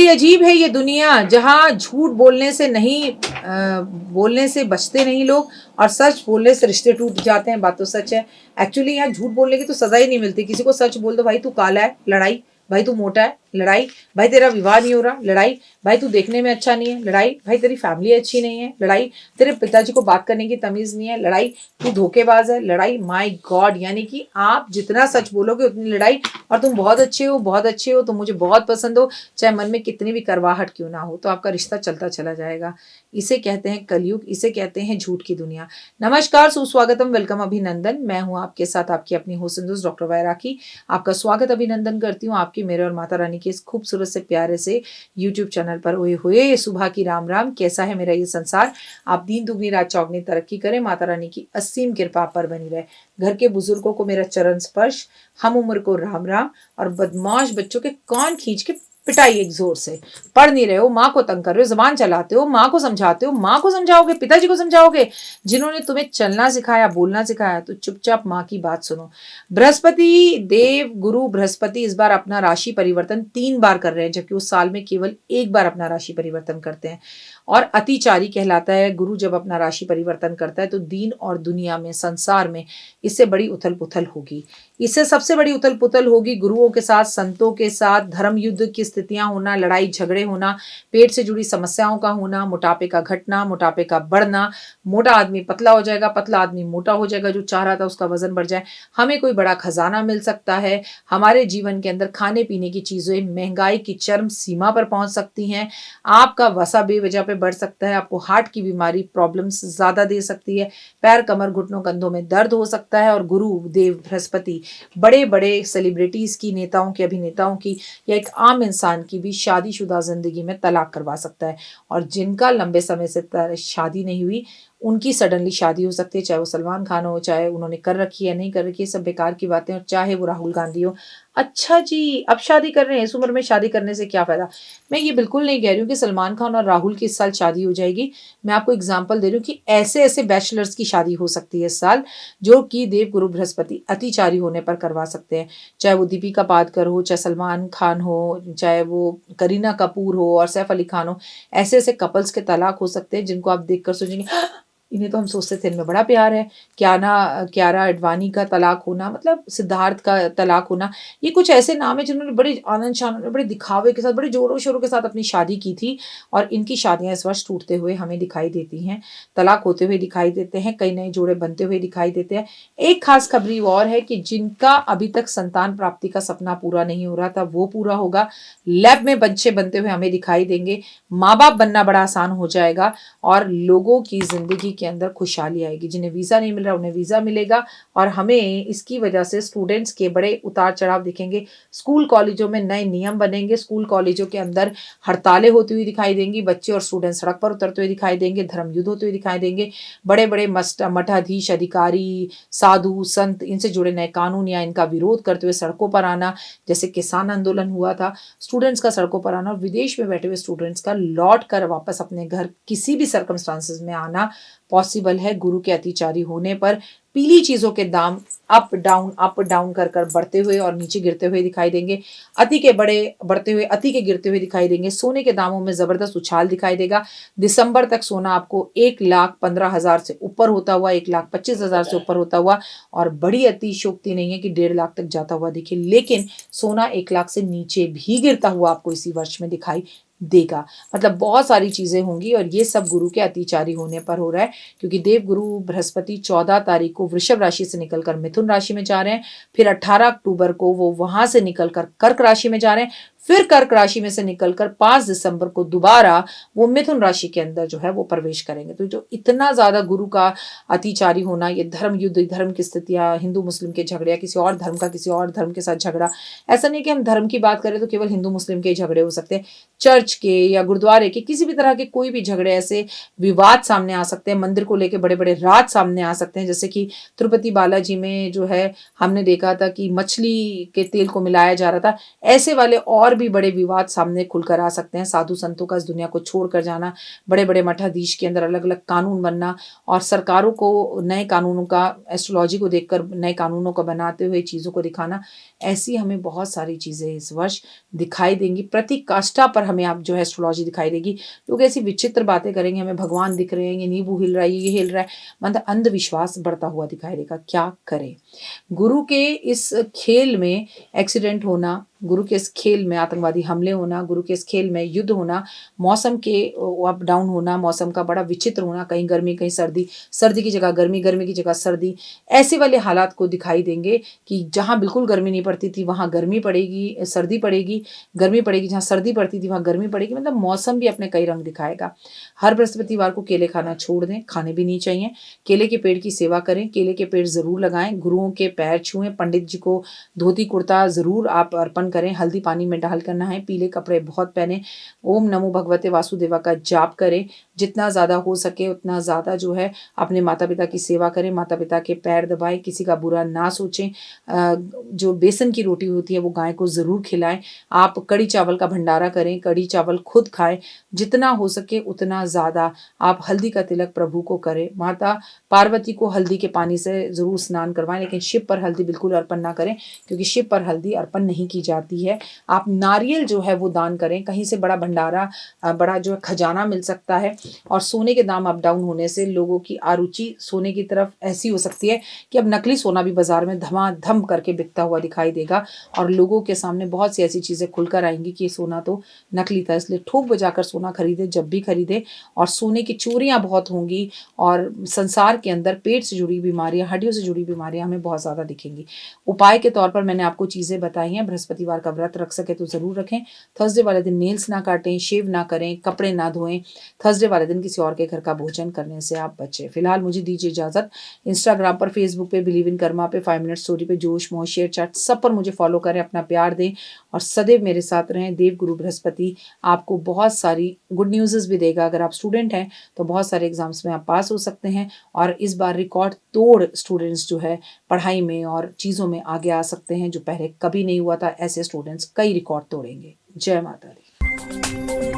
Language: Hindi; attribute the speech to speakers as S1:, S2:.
S1: बड़ी अजीब है ये दुनिया, जहाँ झूठ बोलने से नहीं बोलने से बचते नहीं लोग, और सच बोलने से रिश्ते टूट जाते हैं। बात तो सच है। एक्चुअली यहाँ झूठ बोलने की तो सजा ही नहीं मिलती। किसी को सच बोल दो, भाई तू काला है, लड़ाई। भाई तू मोटा है, लड़ाई। भाई तेरा विवाह नहीं हो रहा, लड़ाई। भाई तू देखने में अच्छा नहीं है, लड़ाई। भाई तेरी फैमिली अच्छी नहीं है, लड़ाई। तेरे पिताजी को बात करने की तमीज नहीं है, लड़ाई। तू धोखेबाज है, लड़ाई। माय गॉड, यानी कि आप जितना सच बोलोगे उतनी लड़ाई। और तुम बहुत अच्छे हो, बहुत अच्छे हो, तुम मुझे बहुत पसंद हो, चाहे मन में कितनी भी करवाहट क्यों ना हो, तो आपका रिश्ता चलता चला जाएगा। इसे कहते हैं कलयुग, इसे कहते हैं झूठ की दुनिया। नमस्कार, सुस्वागतम, वेलकम, अभिनंदन। मैं हूं आपके साथ आपकी अपनी होस्ट दोस्त डॉक्टर वैराकी। आपका स्वागत अभिनंदन करती हूँ आपके, मेरे और माता रानी के इस खूबसूरत से प्यारे से यूट्यूब चैनल पर। हुए हुए सुबह की राम राम। कैसा है मेरा ये संसार? आप दिन दुगनी रात चौगनी तरक्की करें, माता रानी की असीम कृपा पर बनी रहे। घर के बुजुर्गों को मेरा चरण स्पर्श, हम उम्र को राम राम, और बदमाश बच्चों के कान खींच के पिटाई एक जोर से। पढ़ नहीं रहे हो, माँ को तंग कर रहे हो, जबान चलाते हो, माँ को समझाते हो, माँ को समझाओगे, पिताजी को समझाओगे, जिन्होंने तुम्हें चलना सिखाया, बोलना सिखाया, तो चुपचाप माँ की बात सुनो। बृहस्पति देव गुरु बृहस्पति इस बार अपना राशि परिवर्तन 3 बार कर रहे हैं, जबकि वो साल में केवल 1 बार अपना राशि परिवर्तन करते हैं। और अतिचारी कहलाता है गुरु जब अपना राशि परिवर्तन करता है, तो दीन और दुनिया में, संसार में इससे बड़ी उथल पुथल होगी। इससे सबसे बड़ी उथल पुथल होगी गुरुओं के साथ, संतों के साथ, धर्म युद्ध की स्थितियां होना, लड़ाई झगड़े होना, पेट से जुड़ी समस्याओं का होना, मोटापे का घटना, मोटापे का बढ़ना। मोटा आदमी पतला हो जाएगा, पतला आदमी मोटा हो जाएगा, जो चाह रहा था उसका वजन बढ़ जाए। हमें कोई बड़ा खजाना मिल सकता है। हमारे जीवन के अंदर खाने पीने की चीजें महंगाई की चरम सीमा पर पहुंच सकती हैं। आपका वसा बेवजह पे बढ़ सकता है। आपको हार्ट की बीमारी, प्रॉब्लम्स ज्यादा दे सकती है। पैर, कमर, घुटनों, कंधों में दर्द हो सकता है। और गुरु देव बृहस्पति बड़े बड़े सेलिब्रिटीज की, नेताओं की, अभिनेताओं की, या एक आम इंसान की भी शादीशुदा जिंदगी में तलाक करवा सकता है। और जिनका लंबे समय से शादी नहीं हुई, उनकी सडनली शादी हो सकती है। चाहे वो सलमान खान हो, चाहे उन्होंने कर रखी है नहीं कर रखी है, सब बेकार की बातें, और चाहे वो राहुल गांधी हो। अच्छा जी, अब शादी कर रहे हैं, इस उम्र में शादी करने से क्या फायदा? मैं ये बिल्कुल नहीं कह रही हूँ कि सलमान खान और राहुल की इस साल शादी हो जाएगी। मैं आपको एग्जाम्पल दे रही हूँ कि ऐसे ऐसे बैचलर्स की शादी हो सकती है इस साल, जो कि देव गुरु बृहस्पति अतिचारी होने पर करवा सकते हैं। चाहे वो दीपिका पादुकोण हो, चाहे सलमान खान हो, चाहे वो करीना कपूर हो और सैफ अली खान हो। ऐसे ऐसे कपल्स के तलाक हो सकते हैं जिनको आप देखकर सोचेंगे, इन्हें तो हम सोचते थे इनमें बड़ा प्यार है। क्यारा एडवाणी का तलाक होना, मतलब सिद्धार्थ का तलाक होना, ये कुछ ऐसे नाम है जिन्होंने बड़े आनंद शान, बड़े दिखावे के साथ, बड़े जोरों शोरों के साथ अपनी शादी की थी। और इनकी शादियां इस वर्ष टूटते हुए हमें दिखाई देती हैं, तलाक होते हुए दिखाई देते हैं, कई नए जोड़े बनते हुए दिखाई देते हैं। एक खास खबरी और है कि जिनका अभी तक संतान प्राप्ति का सपना पूरा नहीं हो रहा था, वो पूरा होगा। लैब में बच्चे बनते हुए हमें दिखाई देंगे। माँ बाप बनना बड़ा आसान हो जाएगा, और लोगों की जिंदगी के अंदर खुशहाली आएगी। जिन्हें वीजा नहीं मिल रहा उन्हें वीजा मिलेगा। और हमें इसकी वजह से स्टूडेंट्स के बड़े उतार चढ़ाव दिखेंगे। स्कूल कॉलेजों में नए नियम बनेंगे, स्कूल कॉलेजों के अंदर हड़तालें होती हुई दिखाई देंगी, बच्चे और स्टूडेंट सड़क पर उतरते हुए दिखाई देंगे, धर्म युद्ध होते हुए दिखाई देंगे। बड़े बड़े मठाधीश, अधिकारी, साधु, संत, इनसे जुड़े नए कानून या इनका विरोध करते हुए सड़कों पर आना, जैसे किसान आंदोलन हुआ था। स्टूडेंट्स का सड़कों पर आना, और विदेश में बैठे हुए स्टूडेंट्स का लौट कर वापस अपने घर किसी भी सर्कमस्टांसेस में आना पॉसिबल है गुरु के अतिचारी होने पर। पीली चीजों के दाम अप डाउन कर कर बढ़ते हुए और नीचे गिरते हुए दिखाई देंगे। अति के बड़े बढ़ते हुए, अति के गिरते हुए दिखाई देंगे। सोने के दामों में जबरदस्त उछाल दिखाई देगा। दिसंबर तक सोना आपको 1,15,000 से ऊपर होता हुआ, 1,25,000 से ऊपर होता हुआ, और बड़ी अतिशयोक्ति नहीं है कि 1.5 लाख तक जाता हुआ दिखे, लेकिन सोना 1 लाख से नीचे भी गिरता हुआ आपको इसी वर्ष में दिखाई देगा। मतलब बहुत सारी चीजें होंगी, और ये सब गुरु के अतिचारी होने पर हो रहा है, क्योंकि देव गुरु बृहस्पति 14 तारीख को वृषभ राशि से निकलकर मिथुन राशि में जा रहे हैं। फिर 18 अक्टूबर को वो वहां से निकलकर कर्क राशि में जा रहे हैं। फिर कर्क राशि में से निकलकर 5 दिसंबर को दोबारा वो मिथुन राशि के अंदर जो है वो प्रवेश करेंगे। तो जो इतना ज्यादा गुरु का अतिचारी होना, ये धर्म युद्ध, धर्म की स्थितियां, हिंदू मुस्लिम के झगड़े, या किसी और धर्म का किसी और धर्म के साथ झगड़ा, ऐसा नहीं कि हम धर्म की बात करें तो केवल हिंदू मुस्लिम के झगड़े हो सकते हैं। चर्च के या गुरुद्वारे के किसी भी तरह के कोई भी झगड़े, ऐसे विवाद सामने आ सकते हैं। मंदिर को लेकर बड़े बड़े राज सामने आ सकते हैं, जैसे कि तिरुपति बालाजी में जो है हमने देखा था कि मछली के तेल को मिलाया जा रहा था। ऐसे वाले और भी बड़े विवाद सामने खुलकर आ सकते हैं। साधु संतों का इस दुनिया को छोड़कर जाना, बड़े बड़े मठाधीश के अंदर अलग अलग कानून बनना और सरकारों को नए कानूनों का, एस्ट्रोलॉजी को देखकर नए कानूनों को बनाते हुए चीज़ों को दिखाना, ऐसी हमें बहुत सारी चीज़ें इस वर्ष दिखाई देंगी। प्रति काष्ठा पर हमें आप जो है एस्ट्रोलॉजी दिखाई देगी। लोग ऐसी विचित्र बातें करेंगे, हमें भगवान दिख रहे हैं, ये नींबू हिल रहा है, ये हिल रहा है, मतलब अंधविश्वास बढ़ता हुआ दिखाई देगा। क्या करें? गुरु के इस खेल में एक्सीडेंट होना, गुरु के इस खेल में आतंकवादी हमले होना, गुरु के इस खेल में युद्ध होना, मौसम के अप डाउन होना, मौसम का बड़ा विचित्र होना, कहीं गर्मी कहीं सर्दी, सर्दी की जगह गर्मी, गर्मी की जगह सर्दी, ऐसे वाले हालात को दिखाई देंगे कि जहाँ बिल्कुल गर्मी नहीं पड़ती थी वहाँ गर्मी पड़ेगी, सर्दी पड़ेगी, गर्मी पड़ेगी, जहाँ सर्दी पड़ती थी वहाँ गर्मी पड़ेगी। मतलब मौसम भी अपने कई रंग दिखाएगा। हर बृहस्पतिवार को केले खाना छोड़ दें, खाने भी नहीं चाहिए। केले के पेड़ की सेवा करें, केले के पेड़ ज़रूर लगाएं, गुरुओं के पैर छुएं, पंडित जी को धोती कुर्ता ज़रूर आप अर्पण करें, हल्दी पानी में डाल कर नहाएं, पीले कपड़े बहुत पहने, ओम नमो भगवते वासुदेवा का जाप करें, जितना ज़्यादा हो सके उतना ज़्यादा जो है अपने माता पिता की सेवा करें, माता पिता के पैर दबाएं, किसी का बुरा ना सोचें। जो बेसन की रोटी होती है वो गाय को ज़रूर खिलाएं। आप कड़ी चावल का भंडारा करें, कड़ी चावल खुद खाएं, जितना हो सके उतना ज़्यादा आप हल्दी का तिलक प्रभु को करें। माता पार्वती को हल्दी के पानी से ज़रूर स्नान करवाएं, लेकिन शिव पर हल्दी बिल्कुल अर्पण ना करें, क्योंकि शिव पर हल्दी अर्पण नहीं की जाती है। आप नारियल जो है वो दान करें, कहीं से बड़ा भंडारा, बड़ा जो है खजाना मिल सकता है। और सोने के दाम अप डाउन होने से लोगों की आरुचि सोने की तरफ ऐसी हो सकती है कि अब नकली सोना भी बाजार में धमाधम करके बिकता हुआ दिखाई देगा और लोगों के सामने बहुत सी ऐसी चीज़ें खुलकर आएंगी कि ये सोना तो नकली था। इसलिए ठोक बजाकर सोना खरीदे जब भी खरीदे। और सोने की चोरियां बहुत होंगी और संसार के अंदर पेट से जुड़ी बीमारियां, हड्डियों से जुड़ी बीमारियां हमें बहुत ज़्यादा दिखेंगी। उपाय के तौर पर मैंने आपको चीज़ें बताई हैं। बृहस्पतिवार का व्रत रख सके तो ज़रूर रखें। थर्सडे वाले दिन नेल्स ना काटें, शेव ना करें, कपड़े ना धोएं। थर्सडे वाले दिन किसी और के घर का भोजन करने से आप बचें। फिलहाल मुझे दीजिए इजाज़त। इंस्टाग्राम पर, फेसबुक पे, बिलीव इन कर्मा पे, 5 मिनट स्टोरी पे, जोश मोह शेयर चैट सब पर मुझे फॉलो करें, अपना प्यार दें और सदैव मेरे साथ रहें। देव गुरु बृहस्पति आपको बहुत सारी गुड न्यूज़ भी देगा। अगर आप स्टूडेंट हैं तो बहुत सारे एग्जाम्स में आप पास हो सकते हैं और इस बार रिकॉर्ड तोड़ स्टूडेंट्स जो है पढ़ाई में और चीज़ों में आगे आ सकते हैं, जो पहले कभी नहीं हुआ था। ऐसे स्टूडेंट्स कई रिकॉर्ड तोड़ेंगे। जय माता दी।